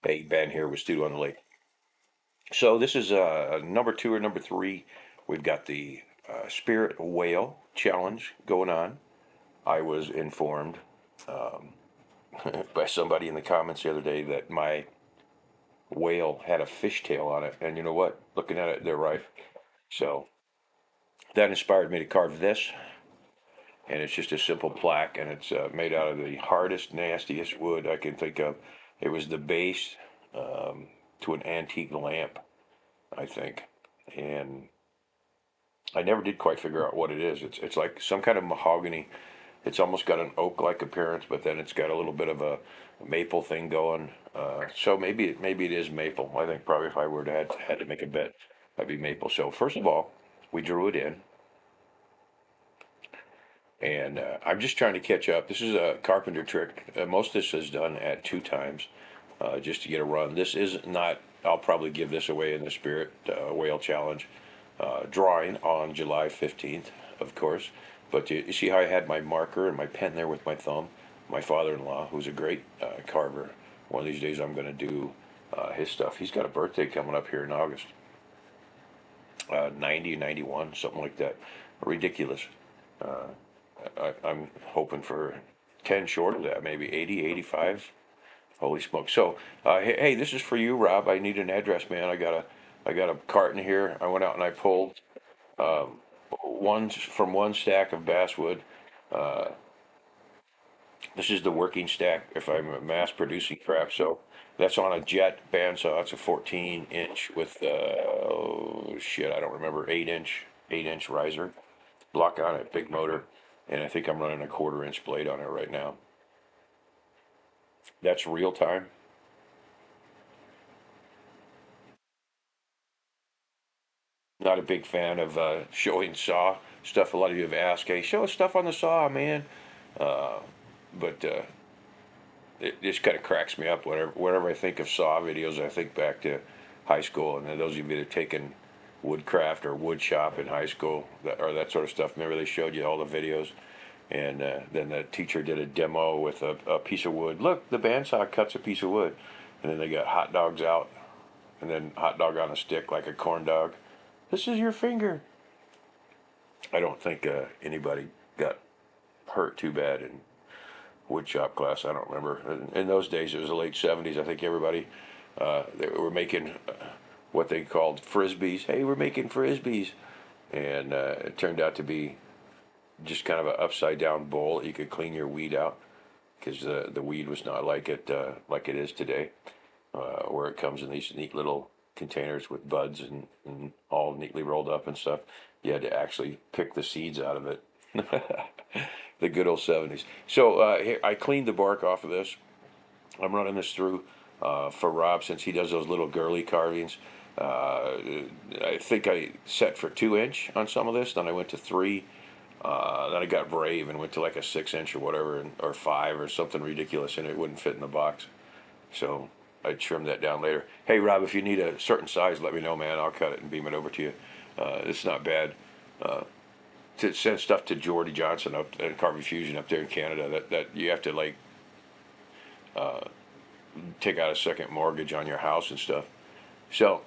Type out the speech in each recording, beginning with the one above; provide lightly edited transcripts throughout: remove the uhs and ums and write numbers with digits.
Hey, Ben here with Stu on the Lake. So this is number two or number three. We've got the Spirit Whale Challenge going on. I was informed um, by somebody in the comments the other day that my whale had a fishtail on it, and you know what? Looking at it, they're right. So that inspired me to carve this, and it's just a simple plaque, and it's made out of the hardest, nastiest wood I can think of. It was the base um, to an antique lamp, I think, and I never did quite figure out what it is. It's like some kind of mahogany. It's almost got an oak-like appearance, but then it's got a little bit of a maple thing going. So maybe it is maple. I think probably if I were to had to make a bet, I'd be maple. So first of all, we drew it in, and I'm just trying to catch up. This is a carpenter trick. Most of this is done at two times, just to get a run. This is not. I'll probably give this away in the Spirit Whale Challenge drawing on July 15th, of course. But you see how I had my marker and my pen there with my thumb? My father-in-law, who's a great carver, one of these days I'm going to do his stuff. He's got a birthday coming up here in August, 90, 91, something like that. Ridiculous. Uh, I'm hoping for 10 short of that, maybe 80, 85. Holy smoke! So, hey, this is for you, Rob. I need an address, man. I got a carton here. I went out and I pulled um, one from one stack of basswood. Uh, this is the working stack if I'm mass producing crap. So that's on a jet bandsaw. It's a 14 inch with oh shit, I don't remember 8 inch riser block on it, big motor, and I think I'm running a 1/4 inch blade on it right now. That's real time. Not a big fan of showing saw stuff. A lot of you have asked, "Hey, show us stuff on the saw, man." Uh, but it just kind of cracks me up. Whenever I think of saw videos, I think back to high school. And then those of you that have taken woodcraft or wood shop in high school, or that sort of stuff, remember they showed you all the videos, and then the teacher did a demo with a piece of wood. Look, the bandsaw cuts a piece of wood, and then they got hot dogs out, and then hot dog on a stick like a corn dog. This is your finger. I don't think anybody got hurt too bad in woodshop class. I don't remember. In those days, it was the late '70s. I think everybody they were making what they called frisbees. Hey, we're making frisbees, and it turned out to be just kind of an upside down bowl. You could clean your weed out because the weed was not like it is today, where it comes in these neat little containers with buds and all neatly rolled up and stuff. You had to actually pick the seeds out of it. The good old '70s. So here, I cleaned the bark off of this. I'm running this through for Rob since he does those little girly carvings. Uh, I think I set for 2 inch on some of this. Then I went to three. Then I got brave and went to like a 6 inch or whatever, or five or something ridiculous, and it wouldn't fit in the box. So I trimmed that down later. Hey Rob, if you need a certain size, let me know, man. I'll cut it and beam it over to you. It's not bad. Uh, to send stuff to Jordy Johnson up at Carvey Fusion up there in Canada, that you have to like uh, take out a second mortgage on your house and stuff. So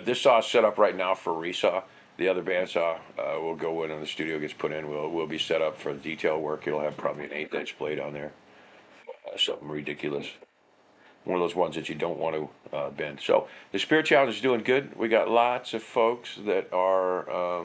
this saw is set up right now for resaw. The other bandsaw will go in when the studio gets put in. Will be set up for detail work. It'll have probably an 1/8 inch blade on there, something ridiculous. One of those ones that you don't want to bend. So the Spirit Challenge is doing good. We got lots of folks that are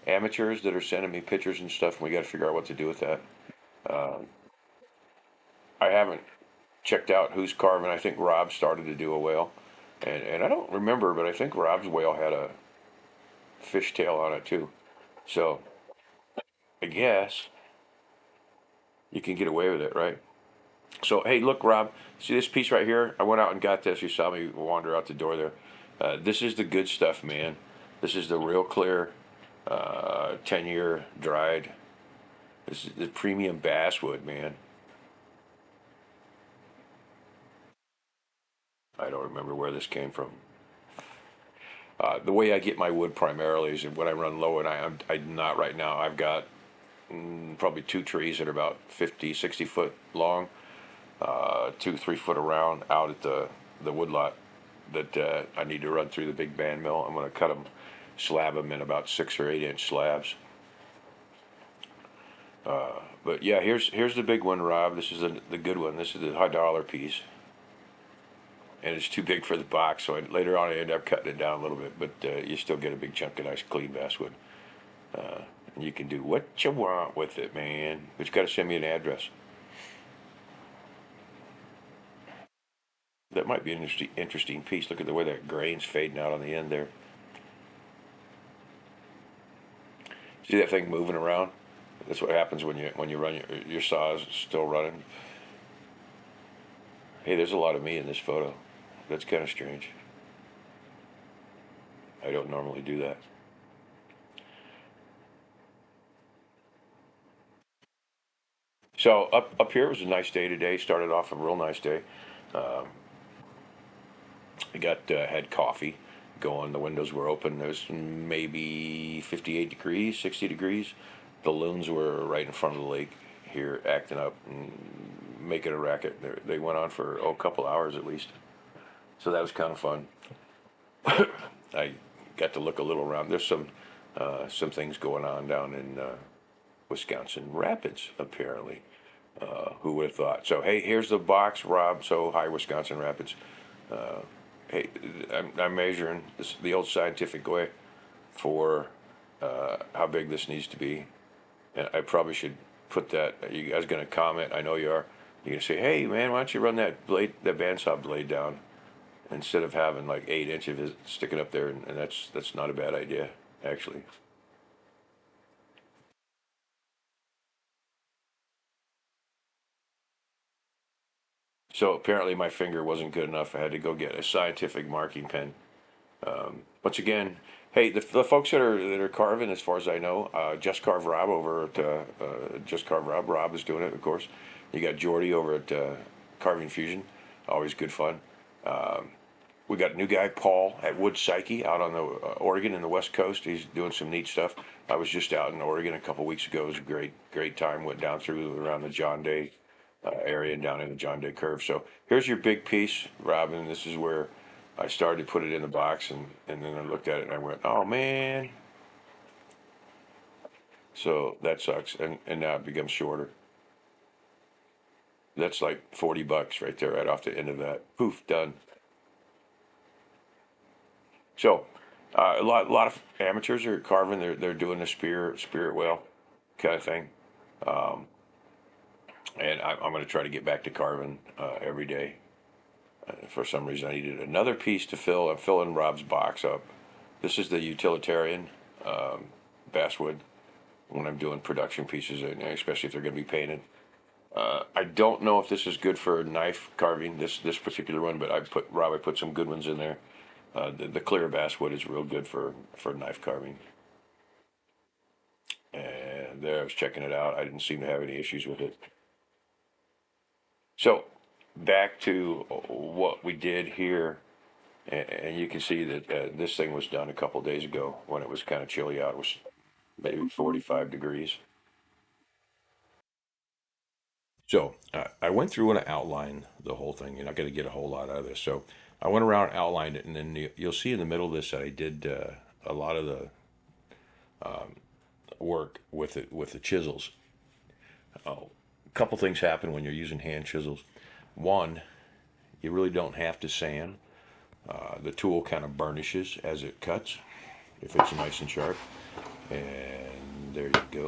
amateurs that are sending me pictures and stuff, and we got to figure out what to do with that. Um, I haven't checked out who's carving. I think Rob started to do a whale, and I don't remember, but I think Rob's whale had a fishtail on it too. So I guess you can get away with it, right? So hey, look, Rob, see this piece right here? I went out and got this. You saw me wander out the door there. This is the good stuff, man. This is the real clear, 10-year dried. This is the premium basswood, man. I don't remember where this came from. The way I get my wood primarily is when I run low, and I'm not right now. I've got probably two trees that are about 50, 60 foot long. 2 3 foot around out at the woodlot that I need to run through the big band mill. I'm going to cut them, slab them in about 6 or 8 inch slabs. But yeah, here's the big one, Rob. This is the good one. This is the high dollar piece, and it's too big for the box. So later on, I end up cutting it down a little bit, but you still get a big chunk of nice clean basswood. And you can do what you want with it, man. But you got to send me an address. That might be an interesting piece. Look at the way that grain's fading out on the end there. See that thing moving around? That's what happens when you run your saw is still running. Hey, there's a lot of me in this photo. That's kind of strange. I don't normally do that. So up here it was a nice day today. Started off a real nice day. Um, I got had coffee going. The windows were open. There's maybe 58 degrees, 60 degrees. The loons were right in front of the lake here, acting up and making a racket. They went on for a couple hours at least. So that was kind of fun. I got to look a little around. There's some things going on down in Wisconsin Rapids apparently. Who would have thought? So hey, here's the box, Rob. So hi, Wisconsin Rapids. Uh, hey, I'm measuring this the old scientific way for how big this needs to be, and I probably should put that. Are you guys gonna comment? I know you are. You're gonna say, hey man, why don't you run that bandsaw blade down instead of having like 8 inches of it sticking up there, and that's not a bad idea actually. So apparently my finger wasn't good enough. I had to go get a scientific marking pen. Once again, hey, the folks that are carving, as far as I know, Just Carve Rob over at Just Carve Rob. Rob is doing it, of course. You got Jordy over at Carving Fusion, always good fun. Um, we got a new guy, Paul, at Wood Psyche out on the Oregon and the West Coast. He's doing some neat stuff. I was just out in Oregon a couple weeks ago. It was a great time. Went down through around the John Day area and down in the John Day curve. So here's your big piece, Robin. This is where I started to put it in the box, and then I looked at it and I went, oh man. So that sucks. And now it becomes shorter. That's like $40 right there, right off the end of that. Poof, done. So a lot of amateurs are carving. They're doing the spirit whale kind of thing. Um, and I'm going to try to get back to carving every day. For some reason, I needed another piece to fill. I'm filling Rob's box up. This is the utilitarian um, basswood when I'm doing production pieces, and especially if they're going to be painted. I don't know if this is good for knife carving. This particular one, but I put some good ones in there. The clear basswood is real good for knife carving. And there, I was checking it out. I didn't seem to have any issues with it. So back to what we did here, and you can see that this thing was done a couple days ago when it was kind of chilly out. It was maybe 45 degrees. So I went through and outlined the whole thing. You're not going to get a whole lot out of this. So I went around and outlined it, and then you'll see in the middle of this that I did a lot of the work with it with the chisels. A couple things happen when you're using hand chisels. One, you really don't have to sand. The tool kind of burnishes as it cuts if it's nice and sharp. And there you go.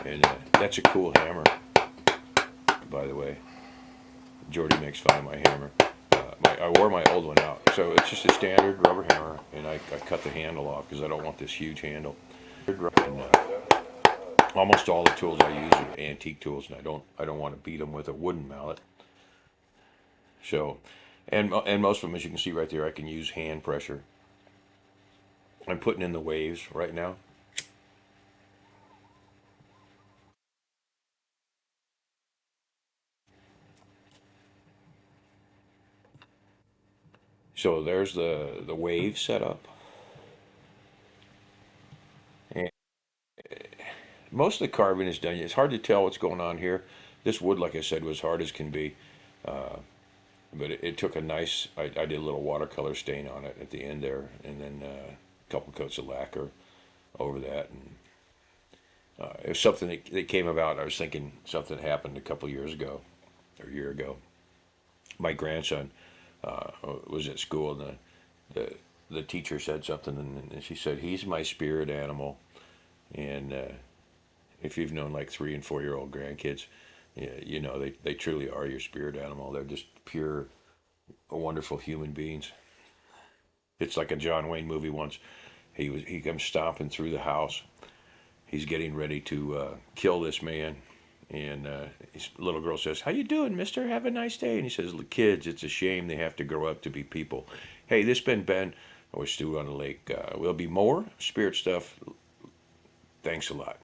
And that's a cool hammer, by the way. Jordy makes fun of my hammer. I wore my old one out, so it's just a standard rubber hammer, and I cut the handle off because I don't want this huge handle. And almost all the tools I use are antique tools, and I don't want to beat them with a wooden mallet. So, and most of them, as you can see right there, I can use hand pressure. I'm putting in the waves right now. So there's the wave set up. And most of the carving is done. It's hard to tell what's going on here. This wood, like I said, was hard as can be. But it took a nice. I did a little watercolor stain on it at the end there, and then a couple coats of lacquer over that, and it was something that came about. I was thinking something happened a couple years ago, or a year ago. My grandson was at school, and the teacher said something, and she said, "He's my spirit animal." And if you've known like 3 and 4 year old grandkids, yeah, you know they truly are your spirit animal. They're just pure, wonderful human beings. It's like a John Wayne movie once. He comes stomping through the house. He's getting ready to kill this man, and his little girl says, "How you doing, Mister? Have a nice day." And he says, "Kids, it's a shame they have to grow up to be people." Hey, this been Ben or Stu on the Lake. Will be more spirit stuff. Thanks a lot.